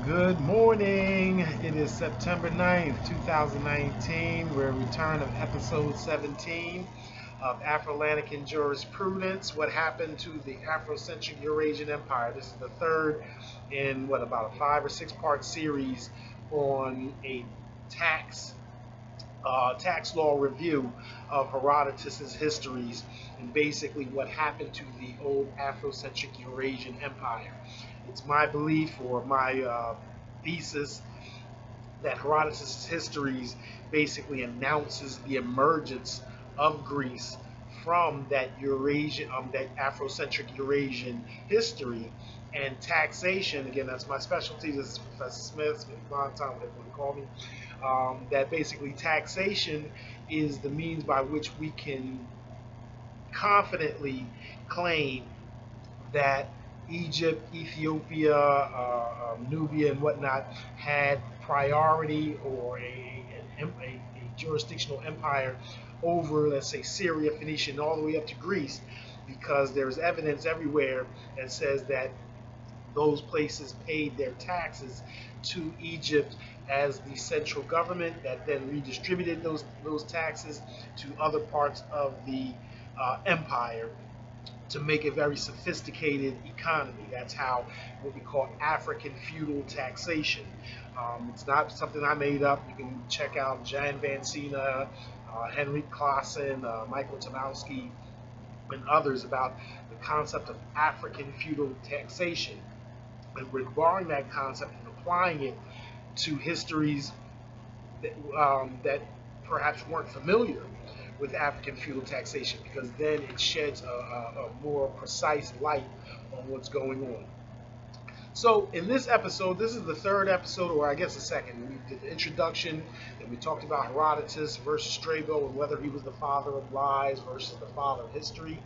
Good morning. It is September 9th, 2019. We're a return of episode 17 of Afrolantican Jurisprudence. What happened to the Afrocentric Eurasian Empire? This is the third in about a 5 or 6 part series on a tax tax law review of Herodotus's histories and basically what happened to the old Afrocentric Eurasian Empire. It's my belief or my thesis that Herodotus' histories basically announces the emergence of Greece from that that Afrocentric Eurasian history and taxation. Again, that's my specialty. This is Professor Smith, Valentine, whatever you want to call me. That basically taxation is the means by which we can confidently claim that Egypt, Ethiopia, Nubia, and whatnot had priority or a jurisdictional empire over, let's say, Syria, Phoenicia, and all the way up to Greece, because there's evidence everywhere that says that those places paid their taxes to Egypt as the central government that then redistributed those taxes to other parts of the empire to make a very sophisticated economy. That's how what we call African feudal taxation. It's not something I made up. You can check out Jan Van Sina, Henrik Claassen, Michael Tomowski, and others about the concept of African feudal taxation. And we're borrowing that concept and applying it to histories that perhaps weren't familiar with African feudal taxation, because then it sheds a more precise light on what's going on. So in this episode, this is the third episode, or I guess the second. We did the introduction, and we talked about Herodotus versus Strabo and whether he was the father of lies versus the father of history.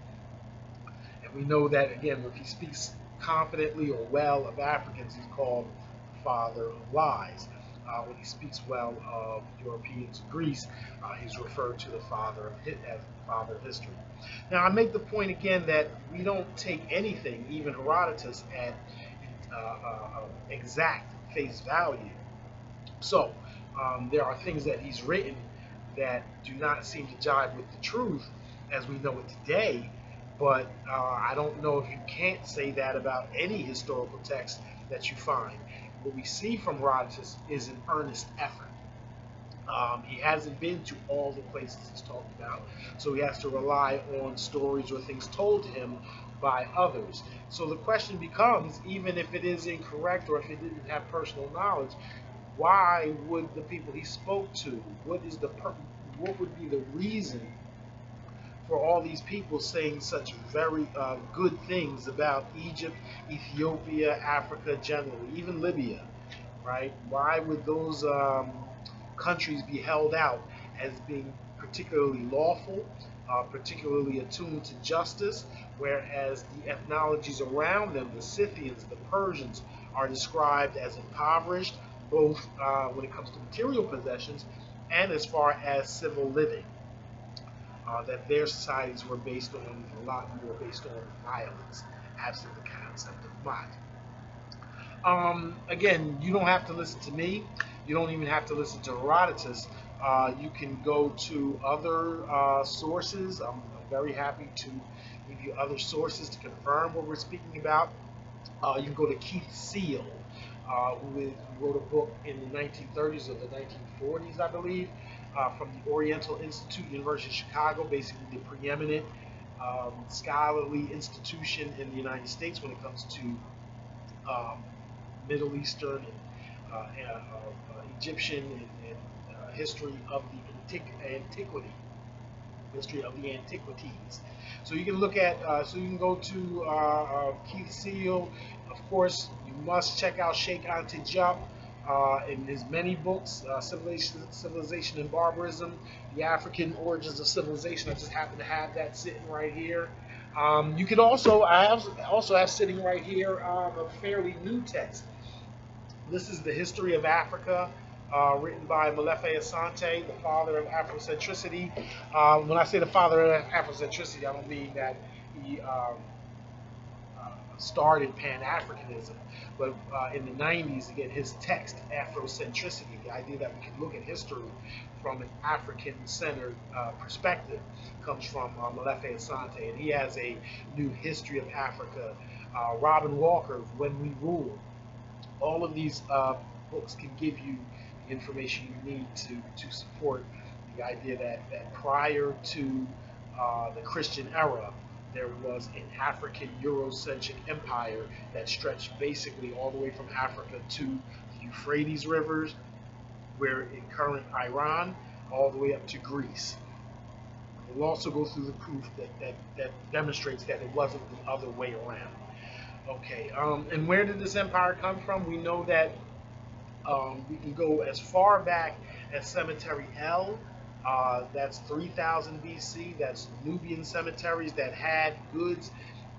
And we know that, again, if he speaks confidently or well of Africans, he's called the father of lies. When he speaks well of Europeans and Greece, he's referred to the father as the father of history. Now, I make the point again that we don't take anything, even Herodotus, at exact face value. So, there are things that he's written that do not seem to jive with the truth as we know it today. But I don't know if you can't say that about any historical text that you find. What we see from Herodotus is an earnest effort. He hasn't been to all the places he's talked about, so he has to rely on stories or things told to him by others. So the question becomes, even if it is incorrect or if he didn't have personal knowledge, why would the people he spoke to, what would be the reason for all these people saying such very good things about Egypt, Ethiopia, Africa generally, even Libya, right? Why would those countries be held out as being particularly lawful, particularly attuned to justice, whereas the ethnologies around them, the Scythians, the Persians, are described as impoverished, both when it comes to material possessions and as far as civil living? That their societies were based on a lot more based on violence, absent the concept of might. Again, you don't have to listen to me. You don't even have to listen to Herodotus. You can go to other sources. I'm very happy to give you other sources to confirm what we're speaking about. You can go to Keith Seal, who wrote a book in the 1930s or the 1940s, I believe, from the Oriental Institute, University of Chicago, basically the preeminent scholarly institution in the United States when it comes to Middle Eastern and Egyptian and history of the antiquity, history of the antiquities. So you can look at, so you can go to Keith Seal. Of course, you must check out Sheikh Anta Diop in his many books, Civilization and Barbarism, The African Origins of Civilization. I just happen to have that sitting right here. You can also, I also have sitting right here a fairly new text. This is the History of Africa, written by Molefe Asante, the father of Afrocentricity. When I say the father of Afrocentricity, I don't mean that he started Pan-Africanism. But in the 90s, again, his text, Afrocentricity, the idea that we can look at history from an African-centered perspective, comes from Molefe Asante, and he has a new history of Africa. Robin Walker's When We Rule. All of these books can give you the information you need to support the idea that prior to the Christian era, there was an African Eurocentric empire that stretched basically all the way from Africa to the Euphrates rivers, where in current Iran, all the way up to Greece. We'll also go through the proof that demonstrates that it wasn't the other way around. Okay, and where did this empire come from? We know that we can go as far back as Cemetery L. That's 3000 BC. That's Nubian cemeteries that had goods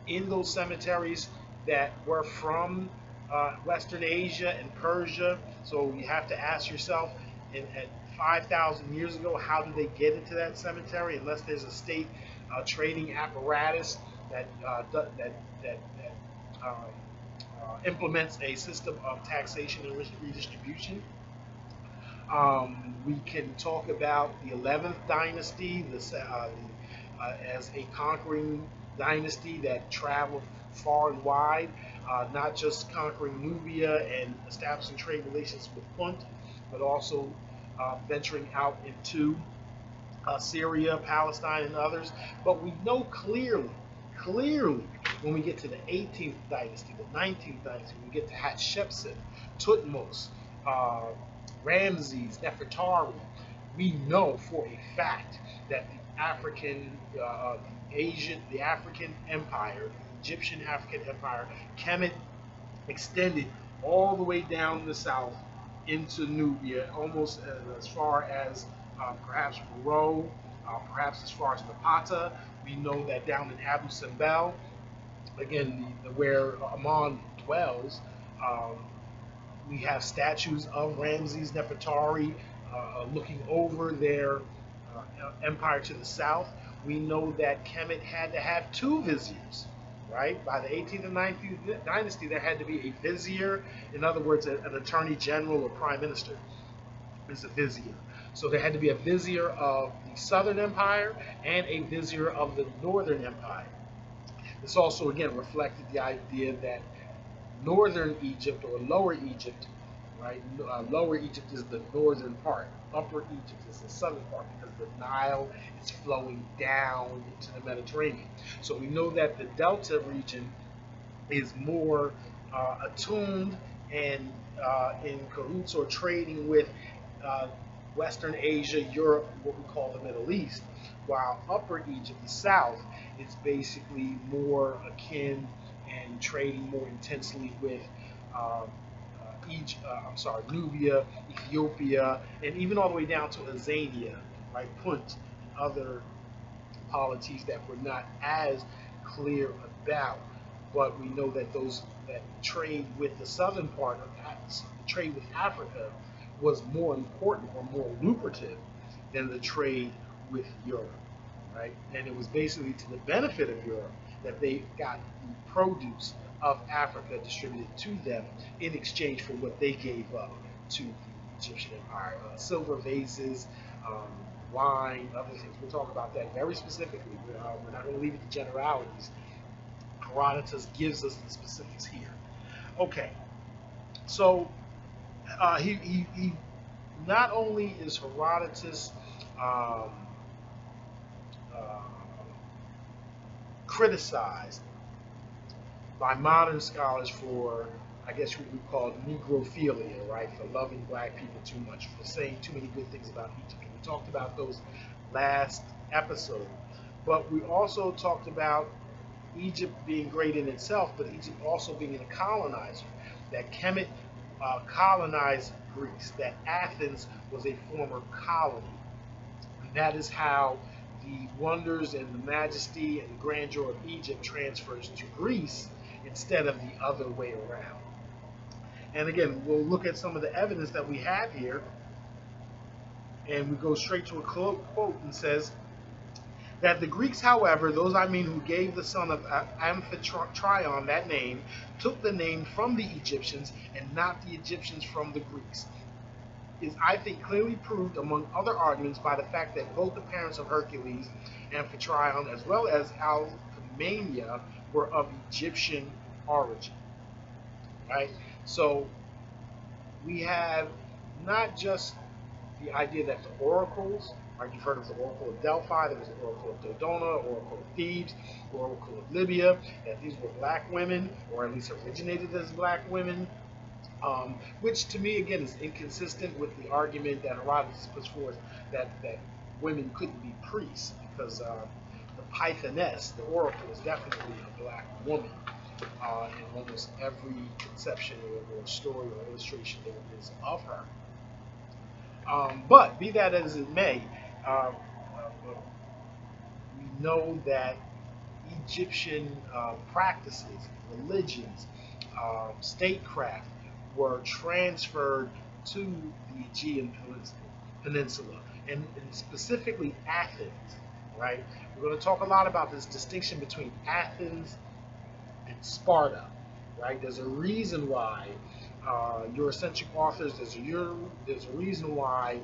in those cemeteries that were from Western Asia and Persia. So you have to ask yourself, at 5,000 years ago, how did they get into that cemetery? Unless there's a state trading apparatus that implements a system of taxation and redistribution. We can talk about the 11th dynasty as a conquering dynasty that traveled far and wide, not just conquering Nubia and establishing trade relations with Punt, but also venturing out into Syria, Palestine, and others. But we know clearly, when we get to the 18th dynasty, the 19th dynasty, when we get to Hatshepsut, Tutmos, Ramses, Nefertari, we know for a fact that the African Empire, the Egyptian African Empire, Kemet, extended all the way down the south into Nubia, almost as far as perhaps Meroe, perhaps as far as Napata. We know that down in Abu Simbel, again, where Amon dwells, we have statues of Ramses Nefertari looking over their empire to the south. We know that Kemet had to have two viziers, right? By the 18th and 19th dynasty, there had to be a vizier. In other words, an attorney general or prime minister is a vizier. So there had to be a vizier of the southern empire and a vizier of the northern empire. This also, again, reflected the idea that northern Egypt or lower Egypt, right? Lower Egypt is the northern part. Upper Egypt is the southern part because the Nile is flowing down into the Mediterranean. So we know that the Delta region is more attuned and in cahoots or trading with Western Asia, Europe, what we call the Middle East, while Upper Egypt, the south, is basically more akin and trading more intensely with Nubia, Ethiopia, and even all the way down to Azania, right, Punt, and other polities that we're not as clear about. But we know that those that trade with the southern part of trade with Africa was more important or more lucrative than the trade with Europe, right? And it was basically to the benefit of Europe that they got the produce of Africa distributed to them in exchange for what they gave up to the Egyptian Empire. Silver vases, wine, other things. We'll talk about that very specifically. We're not going to leave it to generalities. Herodotus gives us the specifics here. Okay, so he not only is Herodotus criticized by modern scholars for, I guess what we call negrophilia, right? For loving black people too much, for saying too many good things about Egypt. And we talked about those last episode. But we also talked about Egypt being great in itself, but Egypt also being a colonizer. That Kemet colonized Greece, that Athens was a former colony. And that is how the wonders and the majesty and the grandeur of Egypt transfers to Greece instead of the other way around. And again, we'll look at some of the evidence that we have here, and we go straight to a quote and says That the Greeks, however, those I mean who gave the son of Amphitryon that name, took the name from the Egyptians and not the Egyptians from the Greeks, is, I think, clearly proved, among other arguments, by the fact that both the parents of Hercules, Amphitryon, as well as Alcmenia, were of Egyptian origin. Right? So we have not just the idea that the oracles, right? You've heard of the Oracle of Delphi, there was the Oracle of Dodona, Oracle of Thebes, Oracle of Libya, that these were black women, or at least originated as black women, which to me, again, is inconsistent with the argument that Herodotus puts forth that women couldn't be priests, because the Pythoness, the oracle, is definitely a black woman in almost every conception or story or illustration there is of her. But be that as it may, we know that Egyptian practices, religions, statecraft were transferred to the Aegean Peninsula, and specifically Athens, right? We're going to talk a lot about this distinction between Athens and Sparta, right? There's a reason why Eurocentric authors, there's a reason why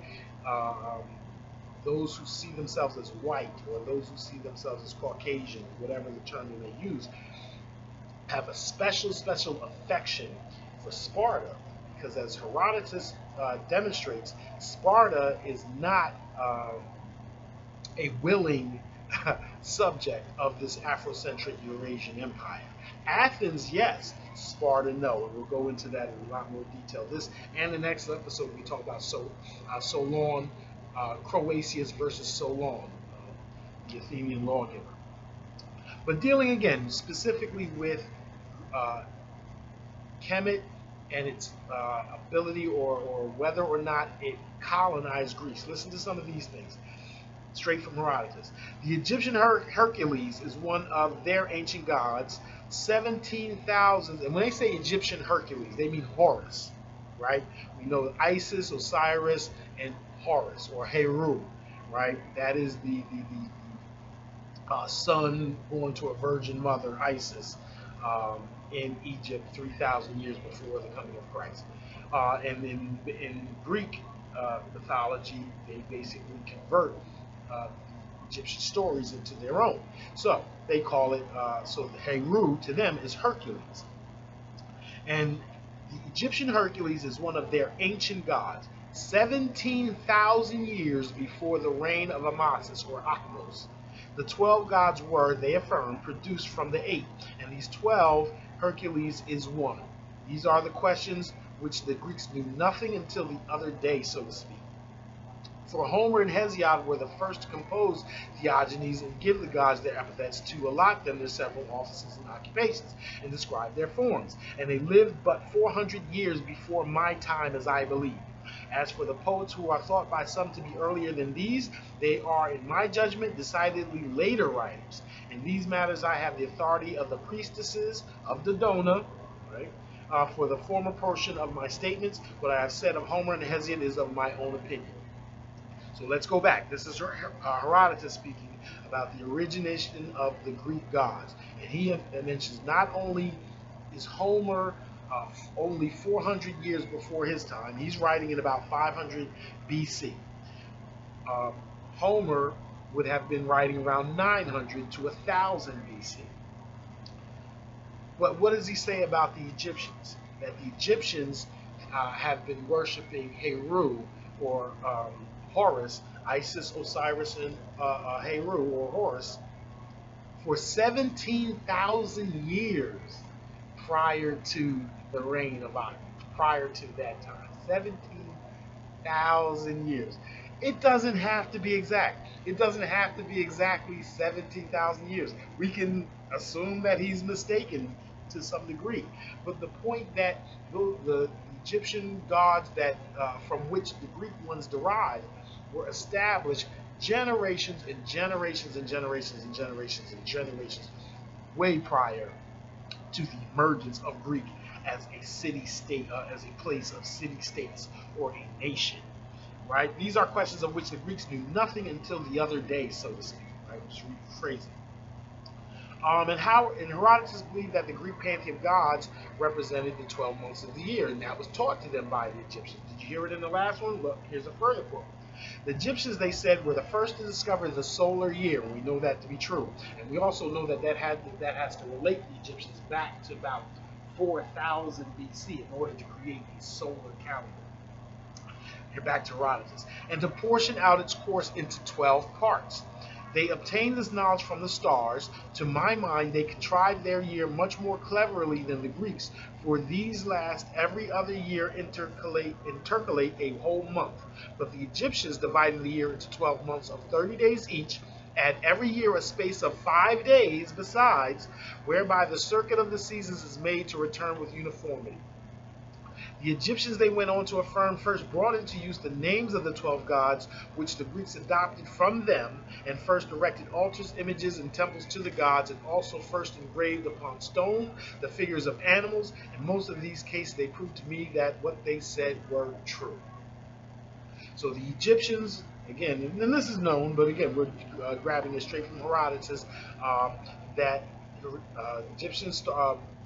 those who see themselves as white, or those who see themselves as Caucasian, whatever the term you may use, have a special affection for Sparta, because as Herodotus demonstrates, Sparta is not a willing subject of this Afrocentric Eurasian Empire. Athens, yes. Sparta, no. And we'll go into that in a lot more detail. This and the next episode, we talk about Solon, Croesus versus Solon, the Athenian lawgiver. But dealing again specifically with Kemet and its ability or whether or not it colonized Greece. Listen to some of these things, straight from Herodotus. The Egyptian Hercules is one of their ancient gods, 17,000, and when they say Egyptian Hercules, they mean Horus, right? We know Isis, Osiris, and Horus, or Heru, right? That is the son born to a virgin mother, Isis, in Egypt 3,000 years before the coming of Christ. And in Greek mythology, they basically convert Egyptian stories into their own. So they call it, so the Heru to them is Hercules. And the Egyptian Hercules is one of their ancient gods, 17,000 years before the reign of Ahmose or Ahmose. The 12 gods were, they affirm, produced from the 8, and these 12, Hercules is one. These are the questions which the Greeks knew nothing until the other day, so to speak. For Homer and Hesiod were the first to compose theogonies and give the gods their epithets, to allot them their several offices and occupations, and describe their forms. And they lived but 400 years before my time, as I believe. As for the poets who are thought by some to be earlier than these, they are, in my judgment, decidedly later writers. In these matters I have the authority of the priestesses of Dodona, right? For the former portion of my statements, what I have said of Homer and Hesiod is of my own opinion. So let's go back. This is Herodotus speaking about the origination of the Greek gods. And he mentions not only is Homer only 400 years before his time, he's writing in about 500 BC. Homer would have been writing around 900 to 1000 BC. But what does he say about the Egyptians? That the Egyptians have been worshiping Heru, or Horus, Isis, Osiris, and Heru, or Horus, for 17,000 years prior to the reign of Ahmose, prior to that time. 17,000 years. It doesn't have to be exact. It doesn't have to be exactly 17,000 years. We can assume that he's mistaken to some degree. But the point that the Egyptian gods that from which the Greek ones derived were established generations and generations and generations and generations and generations way prior to the emergence of Greek as a city-state, as a place of city-states or a nation, right? These are questions of which the Greeks knew nothing until the other day, so to speak, Right? Just rephrasing. And Herodotus believed that the Greek pantheon of gods represented the 12 months of the year, and that was taught to them by the Egyptians. Did you hear it in the last one? Look, here's a further quote. The Egyptians, they said, were the first to discover the solar year, and we know that to be true. And we also know that that has to relate the Egyptians back to about 4000 BC in order to create a solar calendar. Here back to Herodotus. And to portion out its course into 12 parts. They obtained this knowledge from the stars. To my mind, they contrived their year much more cleverly than the Greeks, for these last every other year intercalate a whole month. But the Egyptians, dividing the year into 12 months of 30 days each, add every year a space of 5 days besides, whereby the circuit of the seasons is made to return with uniformity. The Egyptians, they went on to affirm, first brought into use the names of the 12 gods, which the Greeks adopted from them, and first erected altars, images, and temples to the gods, and also first engraved upon stone the figures of animals. In most of these cases, they proved to me that what they said were true. So the Egyptians, again, and this is known, but again, we're grabbing it straight from Herodotus, that Egyptians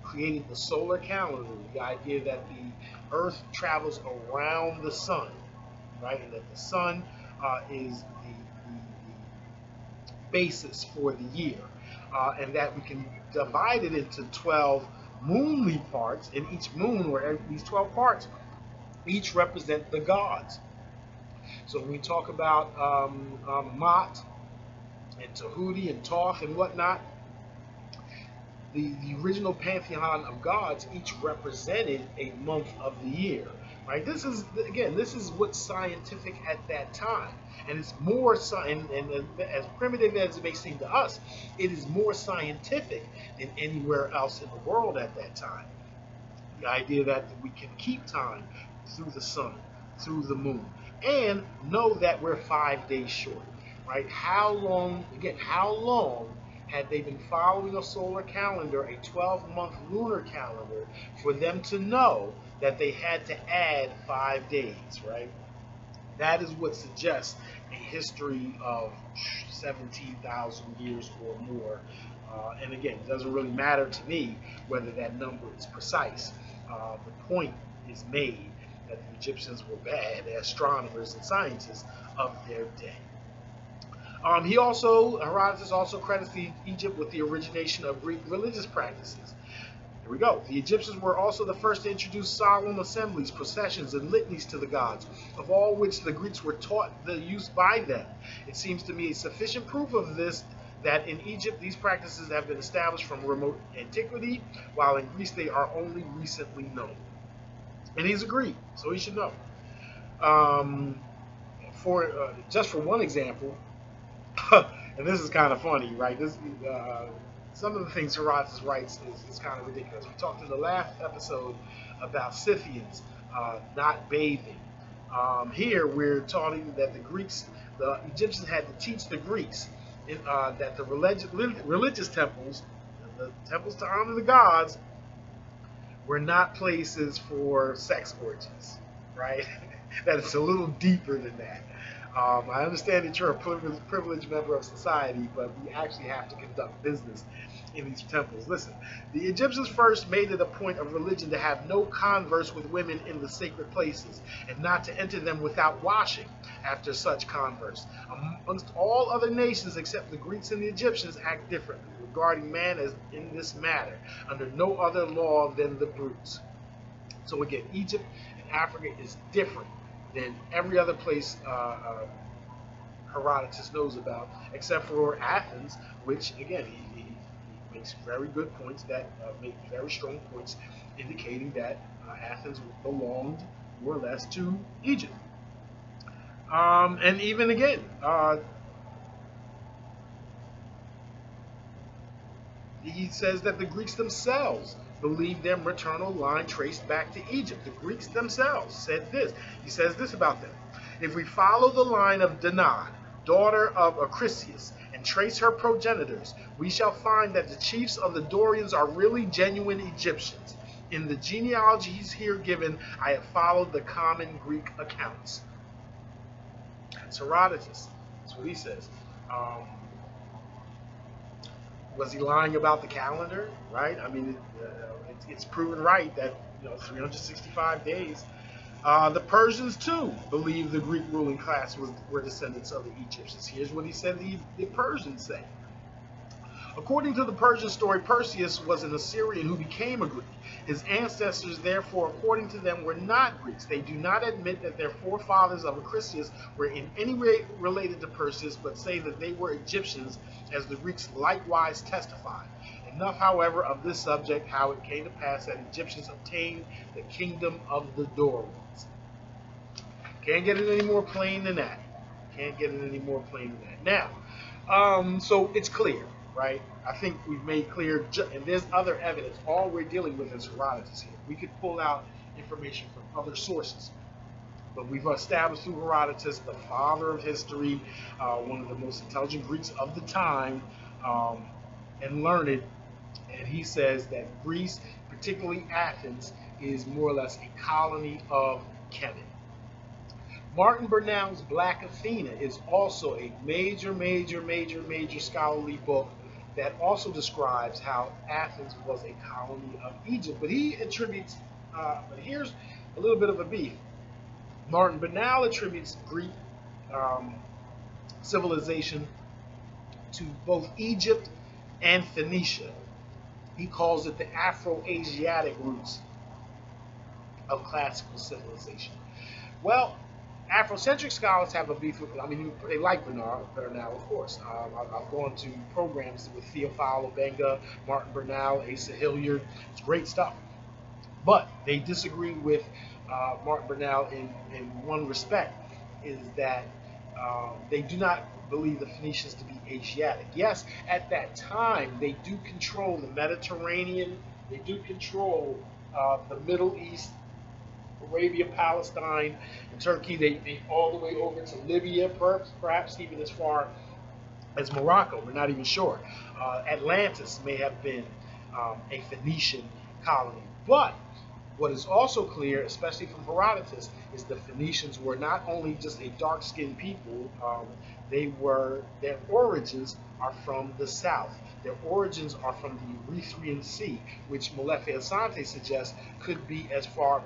created the solar calendar, the idea that the Earth travels around the sun, right? And that the sun is the basis for the year, and that we can divide it into 12 moonly parts, and each moon, or these 12 parts, each represent the gods. So when we talk about Mot and Tahuti and Thoth and whatnot, the original pantheon of gods each represented a month of the year, right? This is, again, this is what's scientific at that time, and it's more and as primitive as it may seem to us, it is more scientific than anywhere else in the world at that time. The idea that we can keep time through the sun, through the moon, and know that we're 5 days short, right? How long had they been following a solar calendar, a 12-month lunar calendar, for them to know that they had to add 5 days, right? That is what suggests a history of 17,000 years or more. And again, it doesn't really matter to me whether that number is precise. The point is made that the Egyptians were bad astronomers and scientists of their day. Herodotus also credits Egypt with the origination of Greek religious practices. Here we go. The Egyptians were also the first to introduce solemn assemblies, processions, and litanies to the gods, of all which the Greeks were taught the use by them. It seems to me a sufficient proof of this that in Egypt these practices have been established from remote antiquity, while in Greece they are only recently known. And he's agreed, so he should know. Just for one example, and this is kind of funny, right? Some of the things Herodotus writes is kind of ridiculous. We talked in the last episode about Scythians not bathing. Here we're talking that the Egyptians had to teach the Greeks that the religious temples, the temples to honor the gods, were not places for sex orgies, right? That it's a little deeper than that. I understand that you're a privileged member of society, but we actually have to conduct business in these temples. Listen, the Egyptians first made it a point of religion to have no converse with women in the sacred places, and not to enter them without washing after such converse. Amongst all other nations except the Greeks and the Egyptians act differently, regarding man as in this matter, under no other law than the brutes. So again, Egypt and Africa is different than every other place Herodotus knows about, except for Athens, which again he makes very good points that make very strong points, indicating that Athens belonged more or less to Egypt. And even again, he says that the Greeks themselves believed their maternal line traced back to Egypt. The Greeks themselves said this. He says this about them. If we follow the line of Danae, daughter of Acrisius, and trace her progenitors, we shall find that the chiefs of the Dorians are really genuine Egyptians. In the genealogies here given, I have followed the common Greek accounts. That's Herodotus. That's what he says. Was he lying about the calendar? Right? I mean, it's proven right that 365 days. The Persians too believed the Greek ruling class were descendants of the Egyptians. Here's what he said the Persians say. According to the Persian story, Perseus was an Assyrian who became a Greek. His ancestors, therefore, according to them, were not Greeks. They do not admit that their forefathers of Acrisius were in any way related to Perseus, but say that they were Egyptians, as the Greeks likewise testify. Enough, however, of this subject, how it came to pass that Egyptians obtained the kingdom of the Dorians. Can't get it any more plain than that. Can't get it any more plain than that. Now, so it's clear. Right? I think we've made clear, and there's other evidence. All we're dealing with is Herodotus here. We could pull out information from other sources, but we've established through Herodotus, the father of history, one of the most intelligent Greeks of the time, and learned, and he says that Greece, particularly Athens, is more or less a colony of Kemet. Martin Bernal's Black Athena is also a major scholarly book that also describes how Athens was a colony of Egypt. But he attributes, but here's a little bit of a beef. Martin Bernal attributes Greek civilization to both Egypt and Phoenicia. He calls it the Afro-Asiatic roots of classical civilization. Well, Afrocentric scholars have a beef with, they like Bernal, of course. I've gone to programs with Theophile Obenga, Martin Bernal, Asa Hilliard. It's great stuff. But they disagree with Martin Bernal in one respect, is that they do not believe the Phoenicians to be Asiatic. Yes, at that time, they do control the Mediterranean, they do control the Middle East, Arabia, Palestine, and Turkey. They all the way over to Libya, perhaps even as far as Morocco. We're not even sure. Atlantis may have been a Phoenician colony. But what is also clear, especially from Herodotus, is the Phoenicians were not only just a dark-skinned people, their origins are from the south. Their origins are from the Erythraean Sea, which Molefe Asante suggests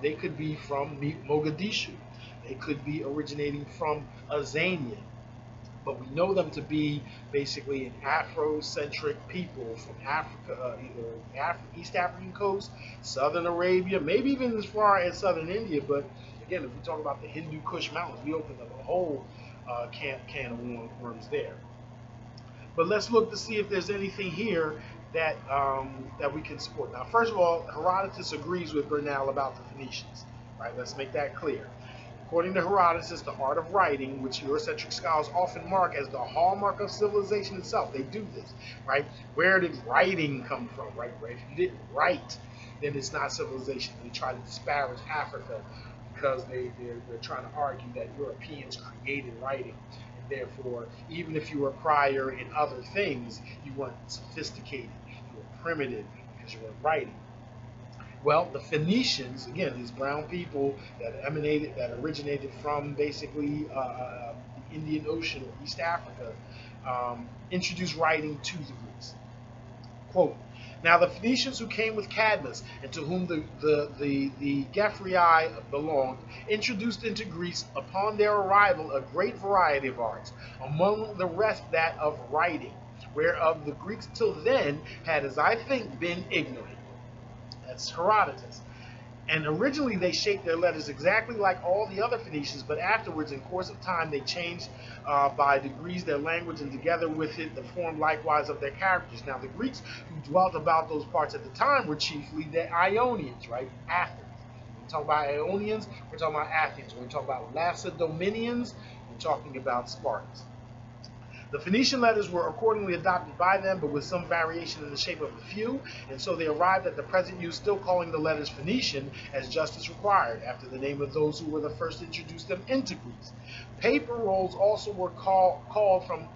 they could be from Mogadishu. They could be originating from Azania. But we know them to be basically an Afrocentric people from Africa, either East African coast, Southern Arabia, maybe even as far as Southern India. But again, if we talk about the Hindu Kush Mountains, we open up a whole can of worms there. But let's look to see if there's anything here that we can support. Now, first of all, Herodotus agrees with Bernal about the Phoenicians. Right? Let's make that clear. According to Herodotus, the art of writing, which Eurocentric scholars often mark as the hallmark of civilization itself, they do this, right? Where did writing come from, right? If you didn't write, then it's not civilization. They try to disparage Africa because they're trying to argue that Europeans created writing. Therefore, even if you were prior in other things, you weren't sophisticated, you were primitive because you were writing. Well, the Phoenicians, again, these brown people that originated from basically the Indian Ocean or East Africa, introduced writing to the Greeks. Quote, now the Phoenicians who came with Cadmus, and to whom the Gephrii belonged, introduced into Greece upon their arrival a great variety of arts, among the rest that of writing, whereof the Greeks till then had, as I think, been ignorant. That's Herodotus. And originally they shaped their letters exactly like all the other Phoenicians, but afterwards, in course of time, they changed by degrees their language, and together with it the form likewise of their characters. Now the Greeks who dwelt about those parts at the time were chiefly the Ionians, right? Athens. When we talk about Ionians, we're talking about Athens. When we talk about Lacedaemonians, we're talking about Spartans. The Phoenician letters were accordingly adopted by them, but with some variation in the shape of a few, and so they arrived at the present use, still calling the letters Phoenician, as justice required, after the name of those who were the first to introduce them into Greece. Paper rolls also were called from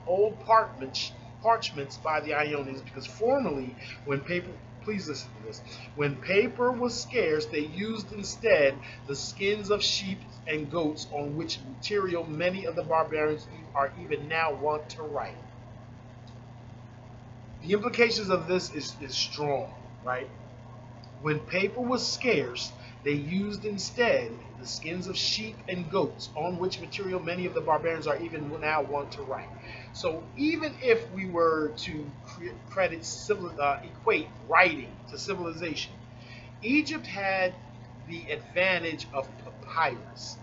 old parchments by the Ionians, because formerly, when paper please listen to this. When paper was scarce, they used instead the skins of sheep and goats, on which material many of the barbarians are even now wont to write. The implications of this is strong, right? When paper was scarce, they used instead the skins of sheep and goats, on which material many of the barbarians are even now wont to write. So even if we were to equate writing to civilization, Egypt had the advantage of papyrus.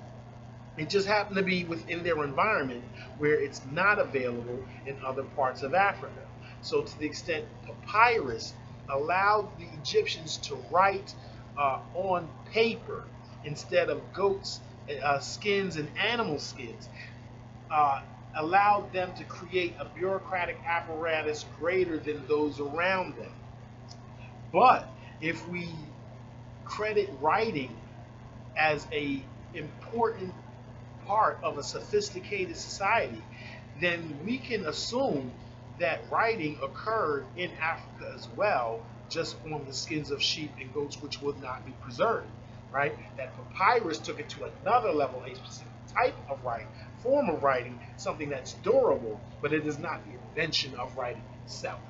It just happened to be within their environment where it's not available in other parts of Africa. So to the extent papyrus allowed the Egyptians to write on paper instead of goats, skins and animal skins, allowed them to create a bureaucratic apparatus greater than those around them. But if we credit writing as a important part of a sophisticated society, then we can assume that writing occurred in Africa as well, just on the skins of sheep and goats, which would not be preserved, right? That papyrus took it to another level, a specific type of writing, form of writing, something that's durable, but it is not the invention of writing itself.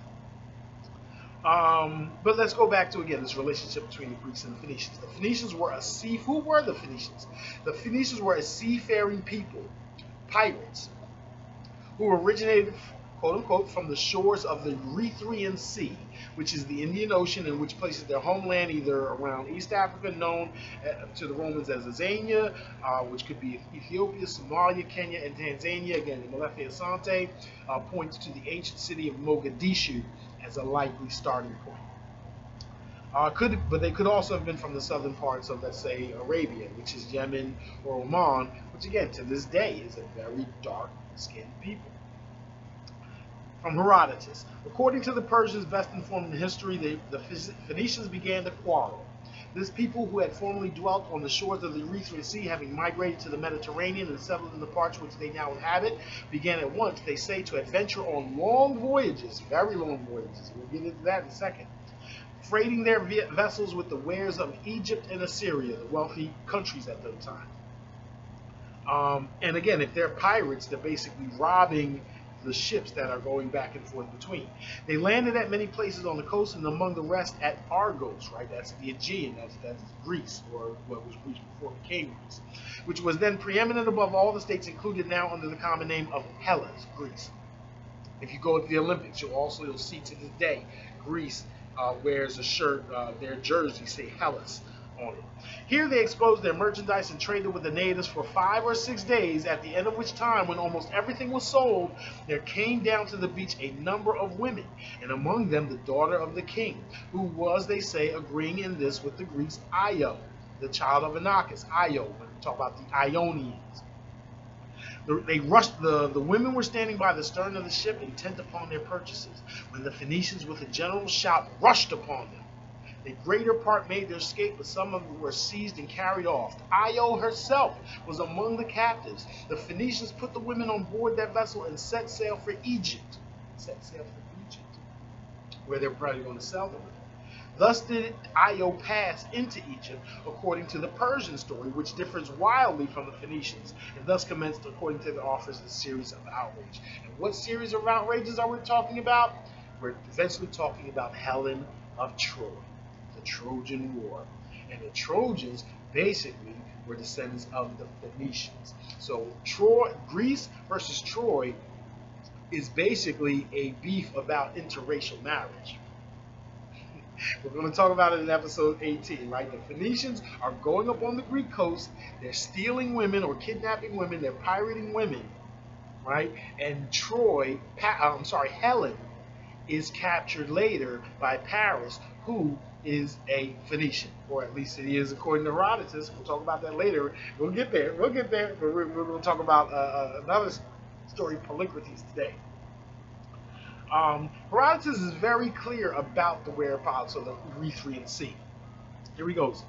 But let's go back to, again, this relationship between the Greeks and the Phoenicians. The Phoenicians were who were the Phoenicians? The Phoenicians were a seafaring people, pirates, who originated, quote unquote, from the shores of the Erythraean Sea, which is the Indian Ocean, in which places their homeland either around East Africa, known to the Romans as Azania, which could be Ethiopia, Somalia, Kenya, and Tanzania. Again, the Malefi Asante points to the ancient city of Mogadishu as a likely starting point. But they could also have been from the southern parts of, let's say, Arabia, which is Yemen or Oman, which again, to this day, is a very dark-skinned people. From Herodotus. According to the Persians best informed in history, the Phoenicians began to quarrel. This people, who had formerly dwelt on the shores of the Erythraean Sea, having migrated to the Mediterranean and settled in the parts which they now inhabit, began at once, they say, to adventure on long voyages, very long voyages, we'll get into that in a second, freighting their vessels with the wares of Egypt and Assyria, the wealthy countries at the time. And again, if they're pirates, they're basically robbing the ships that are going back and forth between. They landed at many places on the coast, and among the rest at Argos, right? That's the Aegean, that's Greece, or what was Greece before it became Greece, which was then preeminent above all the states included now under the common name of Hellas, Greece. If you go to the Olympics, you'll see to this day Greece wears a shirt, their jersey say Hellas on it. Here they exposed their merchandise and traded with the natives for 5 or 6 days, at the end of which time, when almost everything was sold, there came down to the beach a number of women, and among them the daughter of the king, who was, they say, agreeing in this with the Greeks, Io, the child of Inachus, Io, when we talk about the Ionians. They rushed, the women were standing by the stern of the ship, intent upon their purchases, when the Phoenicians with a general shout rushed upon them. The greater part made their escape, but some of them were seized and carried off. Io herself was among the captives. The Phoenicians put the women on board that vessel and set sail for Egypt. Where they're probably going to sell them. Thus did Io pass into Egypt, according to the Persian story, which differs wildly from the Phoenicians, and thus commenced, according to the authors, a series of outrage. And what series of outrages are we talking about? We're eventually talking about Helen of Troy, the Trojan War. And the Trojans basically were descendants of the Phoenicians. So Greece versus Troy is basically a beef about interracial marriage. We're going to talk about it in episode 18, right? The Phoenicians are going up on the Greek coast. They're stealing women or kidnapping women. They're pirating women, right? And Helen is captured later by Paris, who is a Phoenician, or at least he is according to Herodotus. We'll talk about that later. We'll get there. But we're going to talk about another story, Polycrates, today. Herodotus is very clear about the whereabouts of the Erythraean Sea. Here he goes.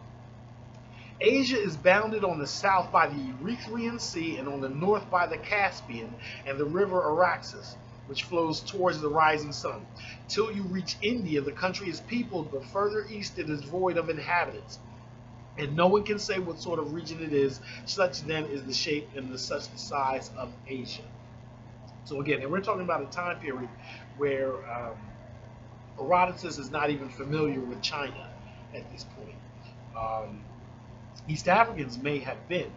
Asia is bounded on the south by the Erythraean Sea and on the north by the Caspian and the river Araxes, which flows towards the rising sun. Till you reach India, the country is peopled, but further east it is void of inhabitants. And no one can say what sort of region it is. Such then is the shape and such the size of Asia. So again, and we're talking about a time period where Herodotus is not even familiar with China at this point. Um, East Africans may have been,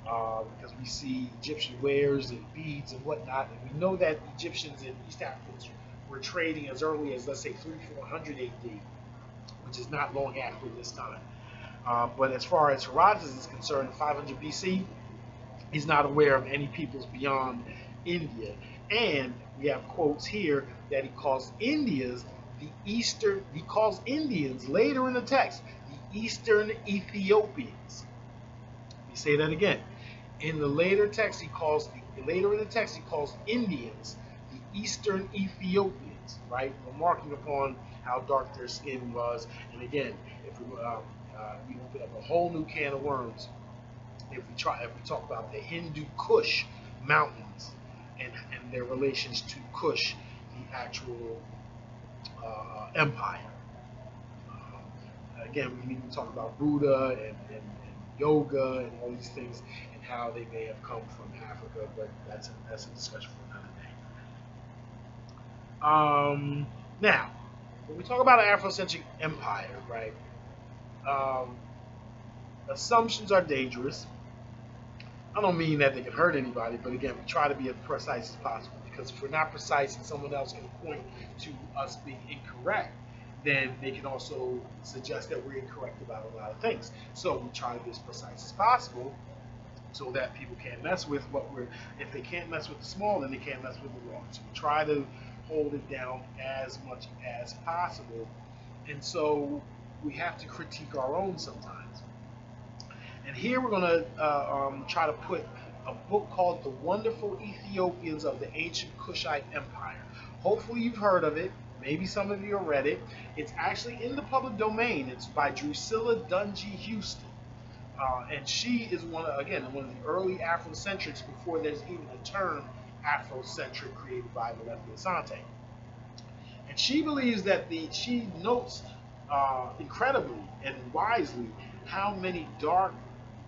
because we see Egyptian wares and beads and whatnot, and we know that Egyptians and East Africans were trading as early as, let's say, 300-400 AD, which is not long after this time. But as far as Herodotus is concerned, 500 BC, he's not aware of any peoples beyond India. And we have quotes here that he calls Indians he calls Indians later in the text, the Eastern Ethiopians. Let me say that again. In the later text, later in the text he calls Indians the Eastern Ethiopians, right? Remarking upon how dark their skin was. And again, if we open up a whole new can of worms if we talk about the Hindu Kush mountains and their relations to Kush, the actual empire. Again, we need to talk about Buddha and yoga and all these things and how they may have come from Africa, but that's a discussion for another day. Now, when we talk about an Afrocentric empire, right? Assumptions are dangerous. I don't mean that they can hurt anybody, but again, we try to be as precise as possible, because if we're not precise and someone else can point to us being incorrect, then they can also suggest that we're incorrect about a lot of things. So we try to be as precise as possible so that people can't mess with if they can't mess with the small, then they can't mess with the large. So we try to hold it down as much as possible. And so we have to critique our own sometimes. And here we're going to try to put a book called The Wonderful Ethiopians of the Ancient Kushite Empire. Hopefully you've heard of it. Maybe some of you have read it. It's actually in the public domain. It's by Drusilla Dungy Houston. And she is one of the early Afrocentrics before there's even a term Afrocentric created by Malefi Asante. And she believes that she notes incredibly and wisely how many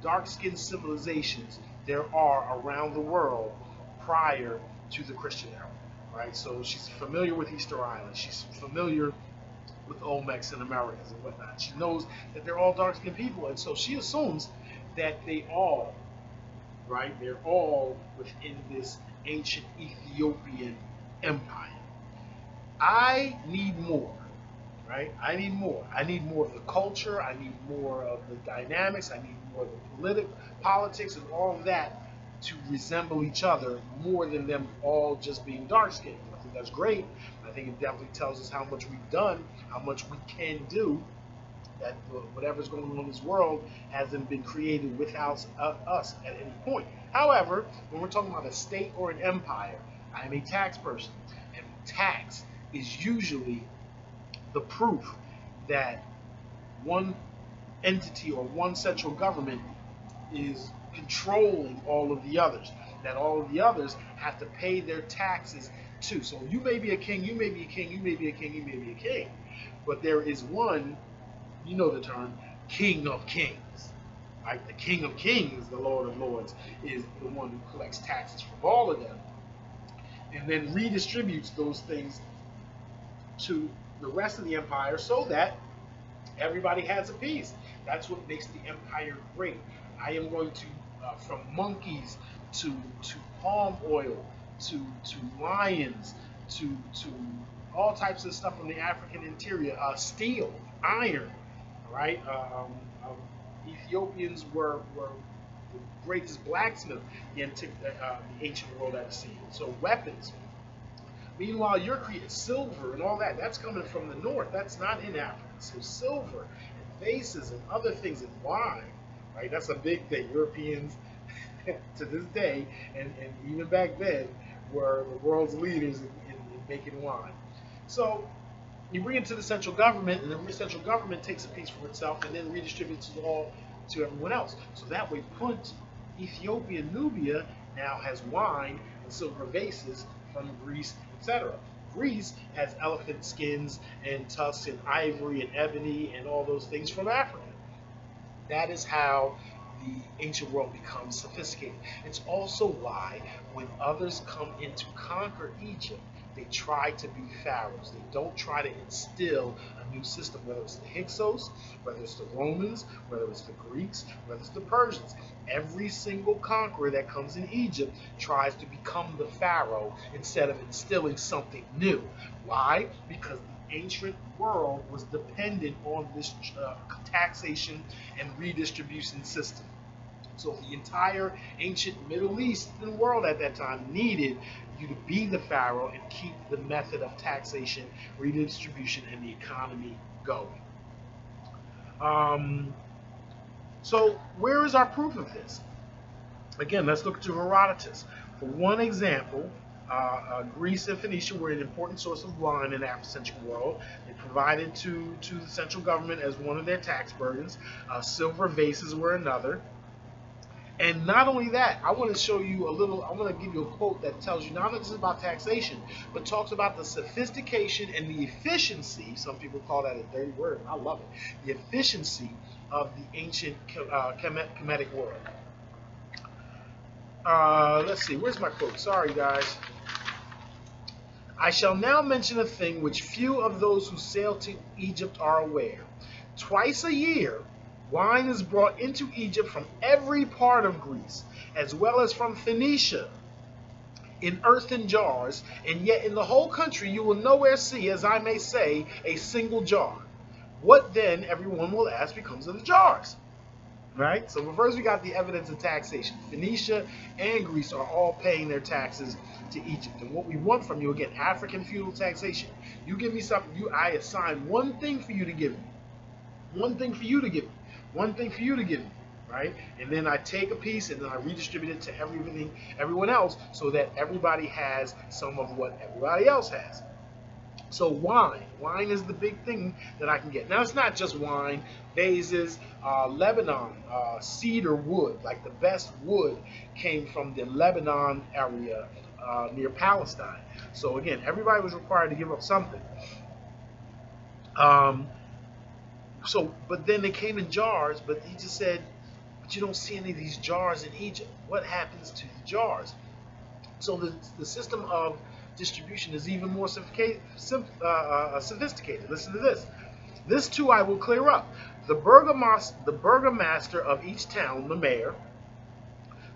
dark-skinned civilizations there are around the world prior to the Christian era, right? So she's familiar with Easter Island. She's familiar with Olmecs and Americas and whatnot. She knows that they're all dark-skinned people, and so she assumes that they're all within this ancient Ethiopian empire. I need more. Right? I need more. I need more of the culture. I need more of the dynamics. I need more of the politics and all of that to resemble each other more than them all just being dark-skinned. I think that's great. I think it definitely tells us how much we've done, how much we can do, that whatever's going on in this world hasn't been created without us at any point. However, when we're talking about a state or an empire, I am a tax person, and tax is usually the proof that one entity or one central government is controlling all of the others, that all of the others have to pay their taxes too. So you may be a king, you may be a king, you may be a king, you may be a king, but there is one, you know the term, King of Kings. Right? The King of Kings, the Lord of Lords, is the one who collects taxes from all of them and then redistributes those things to the rest of the empire so that everybody has a piece. That's what makes the empire great. I am going to, from monkeys to palm oil to lions to all types of stuff from the African interior, steel, iron, right? Ethiopians were the greatest blacksmith the ancient world ever seen. So weapons. Meanwhile, you're creating silver and all that. That's coming from the north. That's not in Africa. So silver and vases and other things and wine, right? That's a big thing. Europeans, to this day, and even back then, were the world's leaders in making wine. So you bring it to the central government, and the central government takes a piece for itself and then redistributes it all to everyone else. So that way, Punt, Ethiopia, Nubia now has wine and silver vases from Greece, etc. Greece has elephant skins and tusks and ivory and ebony and all those things from Africa. That is how the ancient world becomes sophisticated. It's also why when others come in to conquer Egypt, they try to be pharaohs. They don't try to instill a new system, whether it's the Hyksos, whether it's the Romans, whether it's the Greeks, whether it's the Persians. Every single conqueror that comes in Egypt tries to become the pharaoh instead of instilling something new. Why? Because the ancient world was dependent on this taxation and redistribution system. So the entire ancient Middle Eastern world at that time needed you to be the pharaoh and keep the method of taxation, redistribution, and the economy going. So where is our proof of this? Again, let's look to Herodotus. For one example, Greece and Phoenicia were an important source of wine in the Afrocentric world. They provided to the central government as one of their tax burdens. Silver vases were another. And not only that, I want to show you I want to give you a quote that tells you not just about taxation, but talks about the sophistication and the efficiency, some people call that a dirty word, I love it, the efficiency of the ancient Kemetic world. Let's see, where's my quote? Sorry, guys. I shall now mention a thing which few of those who sail to Egypt are aware. Twice a year, wine is brought into Egypt from every part of Greece, as well as from Phoenicia, in earthen jars, and yet in the whole country you will nowhere see, as I may say, a single jar. What then, everyone will ask, becomes of the jars? Right? So first we got the evidence of taxation. Phoenicia and Greece are all paying their taxes to Egypt. And what we want from you, again, African feudal taxation. You give me something, I assign one thing for you to give me. One thing for you to give me. One thing for you to give me, right? And then I take a piece and then I redistribute it to everyone else, so that everybody has some of what everybody else has. So wine is the big thing that I can get. Now it's not just wine, vases, Lebanon, cedar wood, like the best wood came from the Lebanon area near Palestine. So again, everybody was required to give up something. But then they came in jars, but he just said, but you don't see any of these jars in Egypt. What happens to the jars? So the system of distribution is even more sophisticated. Listen to this. This too I will clear up. The burgomaster of each town, the mayor,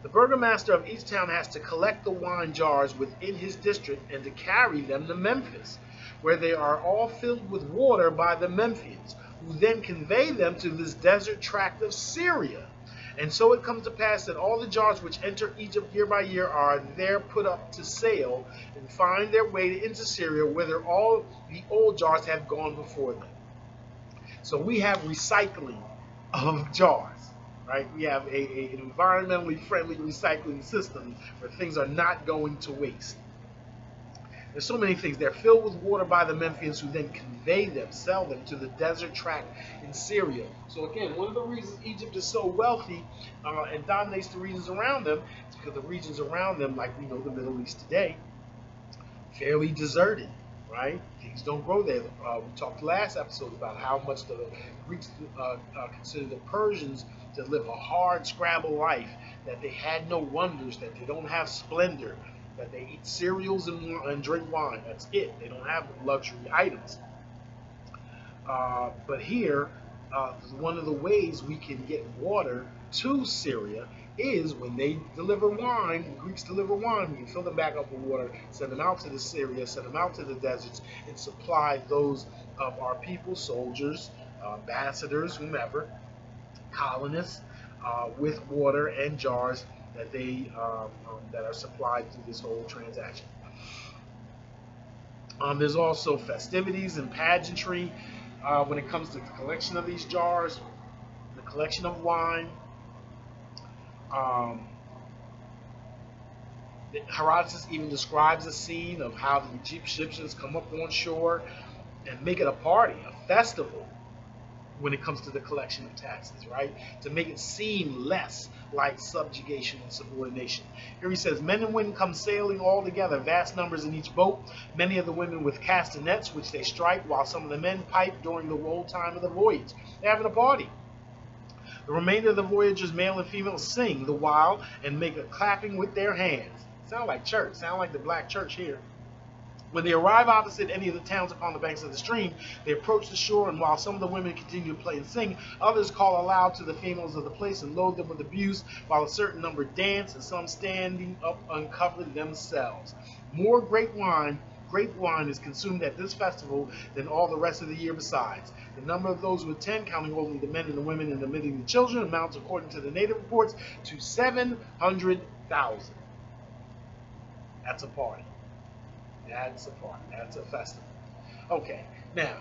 the burgomaster of each town has to collect the wine jars within his district and to carry them to Memphis, where they are all filled with water by the Memphians, who then convey them to this desert tract of Syria. And so it comes to pass that all the jars which enter Egypt year by year are there put up to sale and find their way into Syria, whither all the old jars have gone before them. So we have recycling of jars, right? We have an environmentally friendly recycling system where things are not going to waste. There's so many things. They're filled with water by the Memphians, who then convey them, sell them to the desert tract in Syria. So again, one of the reasons Egypt is so wealthy and dominates the regions around them is because the regions around them, like we know the Middle East today, fairly deserted, right? Things don't grow there. We talked last episode about how much the Greeks considered the Persians to live a hard scrabble life, that they had no wonders, that they don't have splendor, that they eat cereals and drink wine. That's it. They don't have luxury items. But here, one of the ways we can get water to Syria is when they deliver wine, the Greeks deliver wine, we can fill them back up with water, send them out to the Syria, send them out to the deserts, and supply those of our people, soldiers, ambassadors, whomever, colonists, with water and jars that that are supplied through this whole transaction. There's also festivities and pageantry when it comes to the collection of these jars, the collection of wine. Herodotus even describes a scene of how the Egyptians come up on shore and make it a party, a festival, when it comes to the collection of taxes, right? To make it seem less like subjugation and subordination. Here he says, men and women come sailing all together, vast numbers in each boat, many of the women with castanets, which they strike, while some of the men pipe during the whole time of the voyage. They're having a party. The remainder of the voyagers, male and female, sing the while and make a clapping with their hands. Sound like church, sound like the black church here. When they arrive opposite any of the towns upon the banks of the stream, they approach the shore, and while some of the women continue to play and sing, others call aloud to the females of the place and load them with abuse, while a certain number dance, and some standing up uncover themselves. More grape wine is consumed at this festival than all the rest of the year besides. The number of those who attend, counting only the men and the women and omitting the children, amounts, according to the native reports, to 700,000. That's a party. That's a party. That's a festival. Okay, now,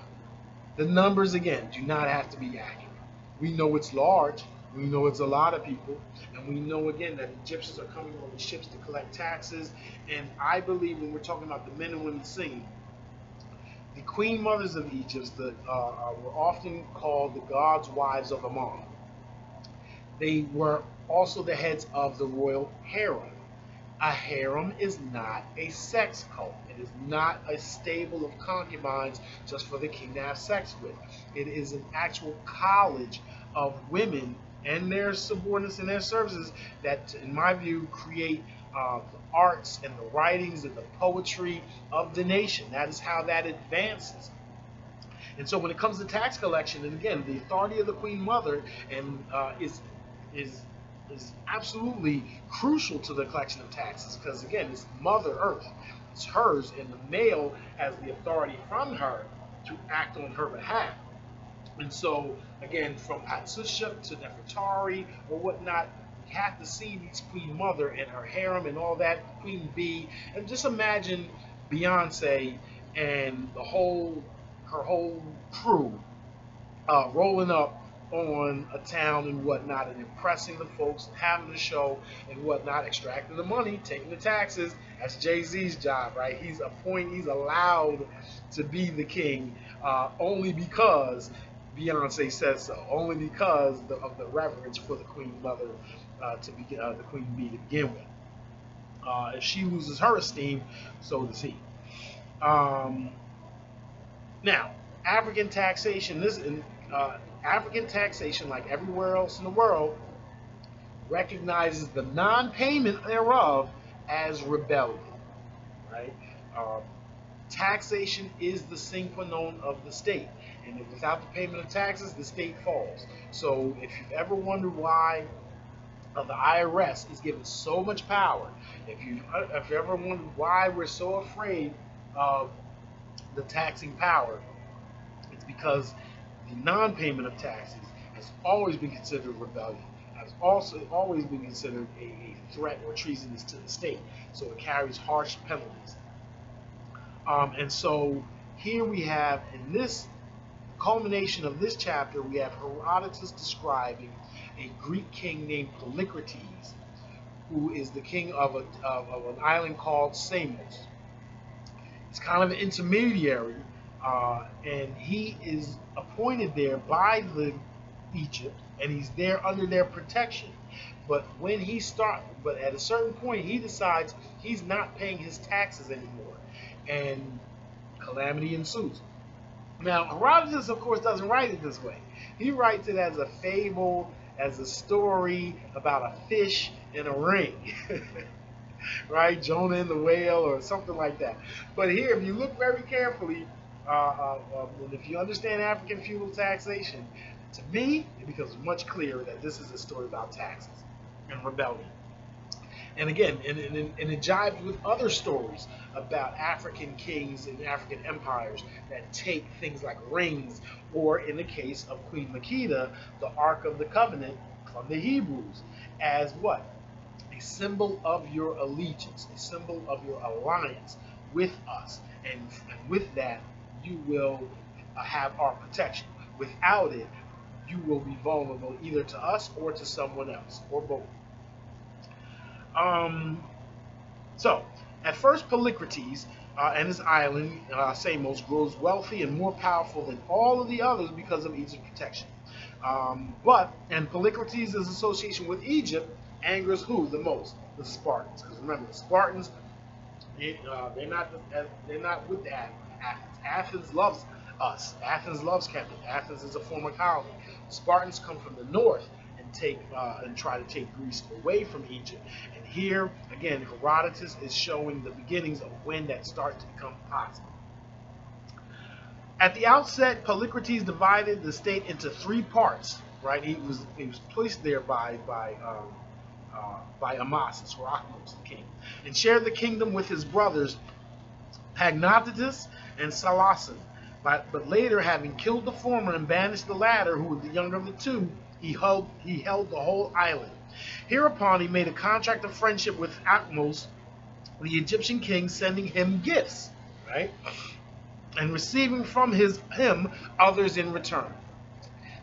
the numbers, again, do not have to be accurate. We know it's large. We know it's a lot of people. And we know, again, that Egyptians are coming on the ships to collect taxes. And I believe when we're talking about the men and women singing, the queen mothers of Egypt were often called the gods' wives of Ammon. They were also the heads of the royal harem. A harem is not a sex cult. It is not a stable of concubines just for the king to have sex with. It is an actual college of women and their subordinates and their services that, in my view, create the arts and the writings and the poetry of the nation. That is how that advances. And so when it comes to tax collection, and again, the authority of the queen mother and is absolutely crucial to the collection of taxes, because again, it's Mother Earth. It's hers, and the male has the authority from her to act on her behalf. And so, again, from Hatshepsut to Nefertari or whatnot, you have to see this Queen Mother and her harem and all that, Queen Bee, and just imagine Beyonce and her whole crew rolling up on a town and whatnot, and impressing the folks, and having the show and whatnot, extracting the money, taking the taxes. That's Jay-Z's job, right? He's allowed to be the king only because Beyonce says so, only because of the reverence for the Queen Mother the Queen Bee to begin with. If she loses her esteem, so does he. Now, African taxation. African taxation, like everywhere else in the world, recognizes the non-payment thereof as rebellion. Right? Taxation is the sine qua non of the state, and without the payment of taxes, the state falls. So, if you've ever wondered why the IRS is given so much power, if you ever wondered why we're so afraid of the taxing power, it's because the non-payment of taxes has always been considered rebellion, has also always been considered a threat or treasonous to the state. So it carries harsh penalties. And so here we have, in this culmination of this chapter, we have Herodotus describing a Greek king named Polycrates, who is the king of an island called Samos. He's kind of an intermediary, and he is appointed there by Egypt, and he's there under their protection. But at a certain point, he decides he's not paying his taxes anymore, and calamity ensues. Now, Herodotus, of course, doesn't write it this way. He writes it as a fable, as a story about a fish in a ring. Right? Jonah and the whale, or something like that. But here, if you look very carefully, and if you understand African feudal taxation, to me, it becomes much clearer that this is a story about taxes and rebellion. And again, and it jives with other stories about African kings and African empires that take things like rings, or in the case of Queen Makeda, the Ark of the Covenant from the Hebrews, as what? A symbol of your allegiance, a symbol of your alliance with us. And with that, you will have our protection. Without it, you will be vulnerable either to us or to someone else, or both. So, at first, Polycrates and his island, Samos, grows wealthy and more powerful than all of the others because of Egypt's protection. And Polycrates' association with Egypt angers who the most? The Spartans. Because remember, the Spartans, they're not with Athens. Athens loves us. Athens loves Captain. Athens is a former colony. The Spartans come from the north and and try to take Greece away from Egypt. And here again, Herodotus is showing the beginnings of when that starts to become possible. At the outset, Polycrates divided the state into three parts. Right, he was placed there by Ahmose or Ahmose, the king, and shared the kingdom with his brothers Pagnotitus and Salasin. But later, having killed the former and banished the latter, who was the younger of the two, he held the whole island. Hereupon, he made a contract of friendship with Ahmose, the Egyptian king, sending him gifts, right, and receiving from him others in return.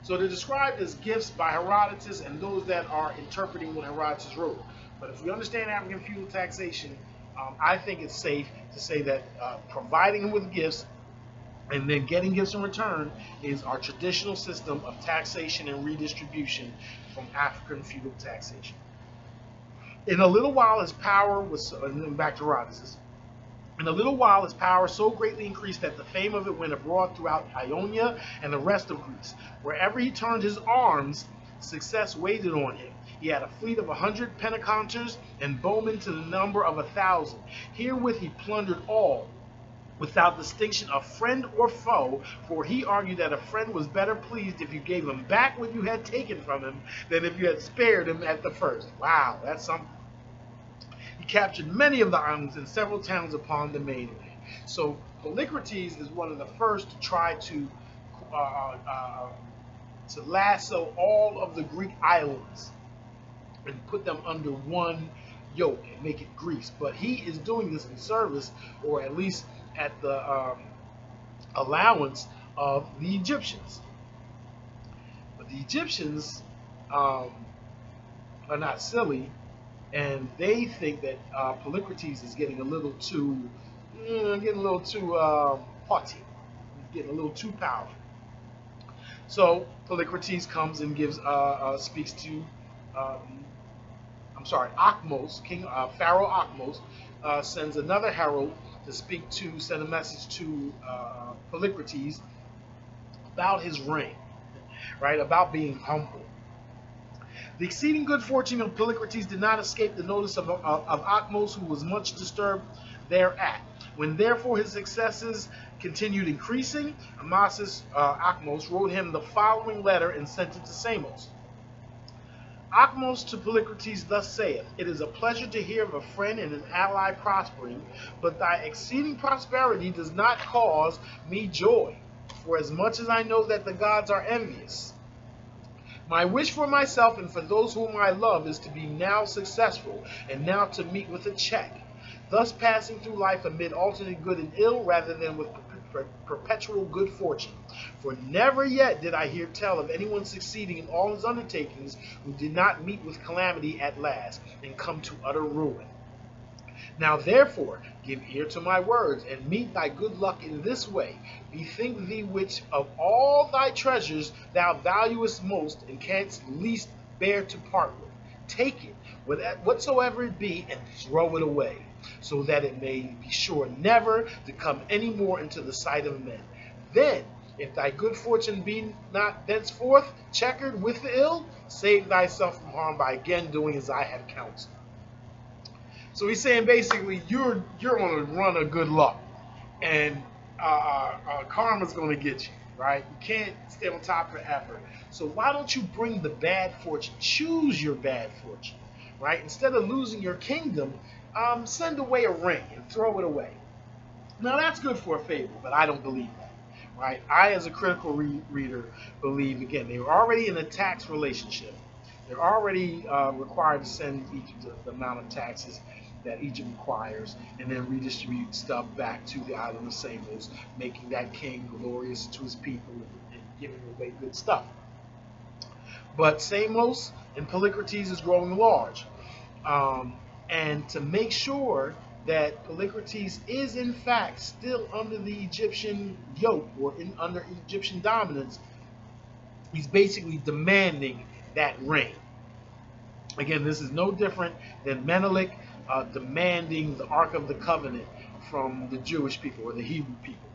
So they're described as gifts by Herodotus and those that are interpreting what Herodotus wrote. But if we understand African feudal taxation, I think it's safe to say that providing him with gifts and then getting gifts in return is our traditional system of taxation and redistribution from African feudal taxation. In a little while, his power was, and then back to Herodotus. In a little while, his power so greatly increased that the fame of it went abroad throughout Ionia and the rest of Greece. Wherever he turned his arms, success waited on him. He had a fleet of 100 penteconters and bowmen to the number of 1,000. Herewith he plundered all, without distinction of friend or foe, for he argued that a friend was better pleased if you gave him back what you had taken from him than if you had spared him at the first. Wow, that's something. He captured many of the islands and several towns upon the mainland. So Polycrates is one of the first to try to lasso all of the Greek islands and put them under one yoke and make it Greece. But he is doing this in service, or at least at the allowance of the Egyptians. But the Egyptians are not silly, and they think that Polycrates is getting a little too haughty, getting a little too powerful. So Polycrates comes and speaks to Ahmose, Pharaoh Ahmose, sends another herald to send a message to Polycrates about his reign, right? About being humble. The exceeding good fortune of Polycrates did not escape the notice of Ahmose, who was much disturbed thereat. When therefore his successes continued increasing, Ahmose wrote him the following letter and sent it to Samos. Ahmose to Polycrates thus saith, It is a pleasure to hear of a friend and an ally prospering, but thy exceeding prosperity does not cause me joy, for as much as I know that the gods are envious. My wish for myself and for those whom I love is to be now successful, and now to meet with a check, thus passing through life amid alternate good and ill, rather than with perpetual good fortune. For never yet did I hear tell of anyone succeeding in all his undertakings who did not meet with calamity at last, and come to utter ruin. Now therefore give ear to my words, and meet thy good luck in this way. Bethink thee which of all thy treasures thou valuest most, and canst least bear to part with. Take it, whatsoever it be, and throw it away, so that it may be sure never to come any more into the sight of men. Then, if thy good fortune be not thenceforth checkered with the ill, save thyself from harm by again doing as I have counseled. So he's saying basically you're going to run a good luck, and karma's going to get you, right? You can't stay on top forever. So why don't you bring the bad fortune? Choose your bad fortune, right? Instead of losing your kingdom, send away a ring and throw it away. Now that's good for a fable, but I don't believe that, right? I, as a critical reader, believe, again, they were already in a tax relationship. They're already required to send Egypt the amount of taxes that Egypt requires, and then redistribute stuff back to the island of Samos, making that king glorious to his people and giving away good stuff. But Samos and Polycrates is growing large. And to make sure that Polycrates is in fact still under the Egyptian yoke, or under Egyptian dominance, he's basically demanding that reign. Again, this is no different than Menelik demanding the Ark of the Covenant from the Jewish people, or the Hebrew people.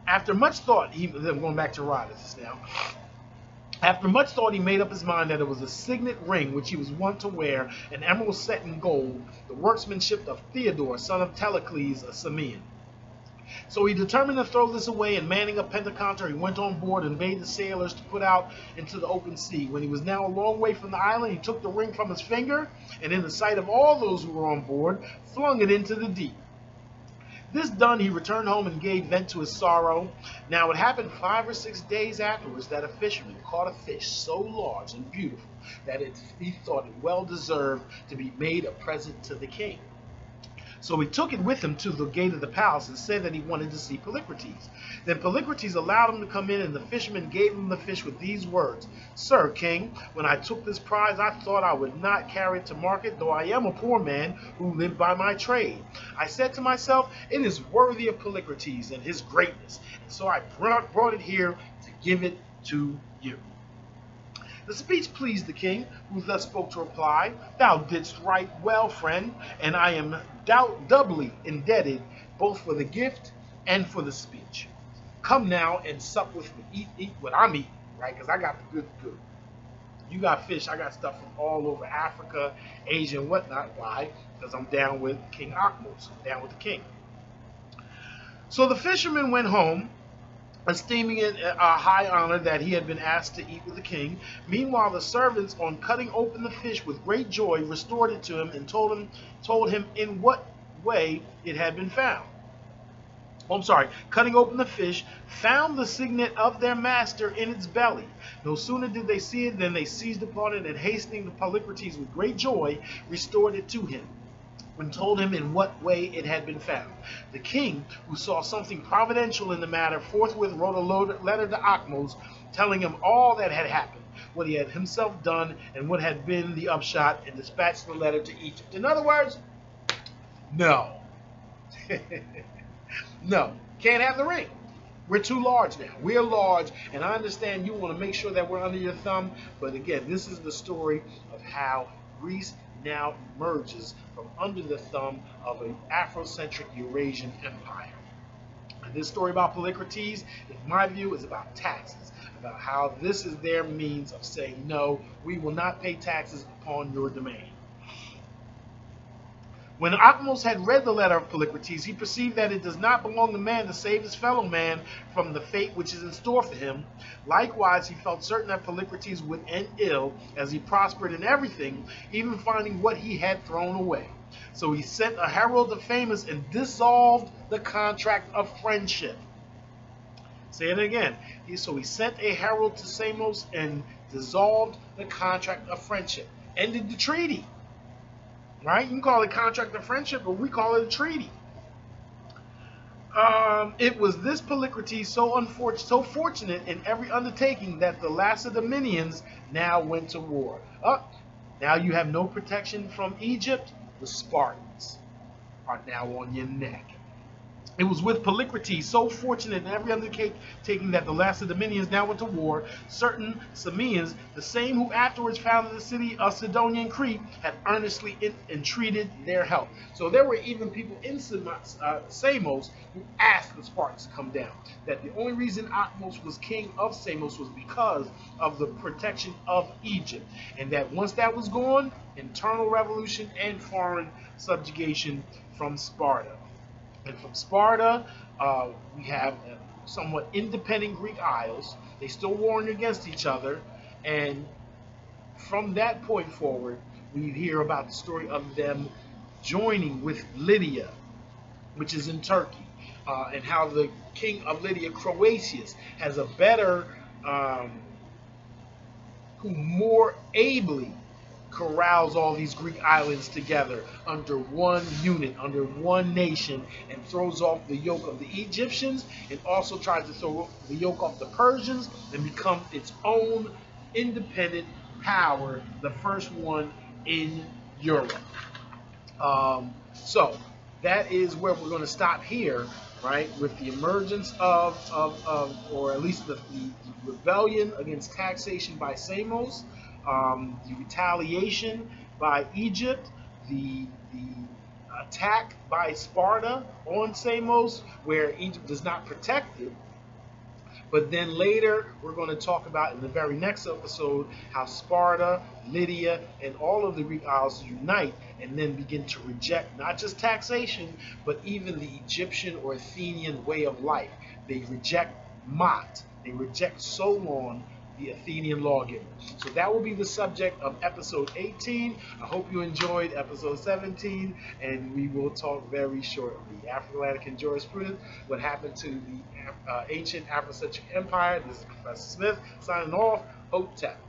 After much thought, I'm going back to Herodotus now. After much thought, he made up his mind that it was a signet ring which he was wont to wear, an emerald set in gold, the workmanship of Theodore, son of Telecles, a Samian. So he determined to throw this away, and manning a pentaconter, he went on board and bade the sailors to put out into the open sea. When he was now a long way from the island, he took the ring from his finger, and in the sight of all those who were on board, flung it into the deep. This done, he returned home and gave vent to his sorrow. Now it happened 5 or 6 days afterwards that a fisherman caught a fish so large and beautiful that he thought it well deserved to be made a present to the king. So he took it with him to the gate of the palace and said that he wanted to see Polycrates. Then Polycrates allowed him to come in, and the fisherman gave him the fish with these words: "Sir, king, when I took this prize, I thought I would not carry it to market, though I am a poor man who live by my trade. I said to myself, it is worthy of Polycrates and his greatness, and so I brought it here to give it to you." The speech pleased the king, who thus spoke to reply: "Thou didst right well, friend, and I am doubly indebted both for the gift and for the speech. Come now and sup with me. Eat what I'm eating, right? Because I got the good. You got fish, I got stuff from all over Africa, Asia, and whatnot. Why? Because I'm down with King Ahmose. I'm down with the king." So the fisherman went home, esteeming it a high honor that he had been asked to eat with the king. Meanwhile, the servants, on cutting open the fish with great joy, restored it to him and told him in what way it had been found. Cutting open the fish, found the signet of their master in its belly. No sooner did they see it than they seized upon it, and hastening to Polycrates with great joy, restored it to him, and told him in what way it had been found. The king, who saw something providential in the matter, forthwith wrote a letter to Ahmose, telling him all that had happened, what he had himself done, and what had been the upshot, and dispatched the letter to Egypt. In other words, no. No, can't have the ring. We're too large now. We're large, and I understand you want to make sure that we're under your thumb, but again, this is the story of how Greece now emerges from under the thumb of an Afrocentric Eurasian Empire. And this story about Polycrates, in my view, is about taxes, about how this is their means of saying, no, we will not pay taxes upon your domain. When Ahmose had read the letter of Polycrates, he perceived that it does not belong to man to save his fellow man from the fate which is in store for him. Likewise, he felt certain that Polycrates would end ill, as he prospered in everything, even finding what he had thrown away. So he sent a herald to Samos and dissolved the contract of friendship. Say it again. So he sent a herald to Samos and dissolved the contract of friendship. Ended the treaty. Right? You can call it contract of friendship, but we call it a treaty. It was this Polycrates so fortunate in every undertaking that the Lacedaemonians now went to war. Now you have no protection from Egypt. The Spartans are now on your neck. It was with Polycrates so fortunate in every undertaking that the Lacedaemonians now went to war. Certain Samians, the same who afterwards founded the city of Cydonia and Crete, had earnestly entreated their help. So there were even people in Samos who asked the Spartans to come down. That the only reason Ahmose was king of Samos was because of the protection of Egypt. And that once that was gone, internal revolution and foreign subjugation from Sparta. And from Sparta, we have somewhat independent Greek Isles. They still warring against each other. And from that point forward, we hear about the story of them joining with Lydia, which is in Turkey, and how the king of Lydia, Croatius, has a better, who more ably corrals all these Greek islands together under one unit, under one nation, and throws off the yoke of the Egyptians, and also tries to throw the yoke off the Persians and become its own independent power, the first one in Europe. So that is where we're going to stop here, right, with the emergence of or at least the rebellion against taxation by Samos, the retaliation by Egypt, the attack by Sparta on Samos, where Egypt does not protect it, But then later, we're going to talk about in the very next episode how Sparta, Lydia, and all of the Greek isles unite and then begin to reject not just taxation, but even the Egyptian or Athenian way of life. They reject Mot, they reject Solon, the Athenian lawgiver. So that will be the subject of episode 18. I hope you enjoyed episode 17, and we will talk very shortly. Afrolantican Jurisprudence, what happened to the ancient Afrocentric Empire. This is Professor Smith signing off. Hotep.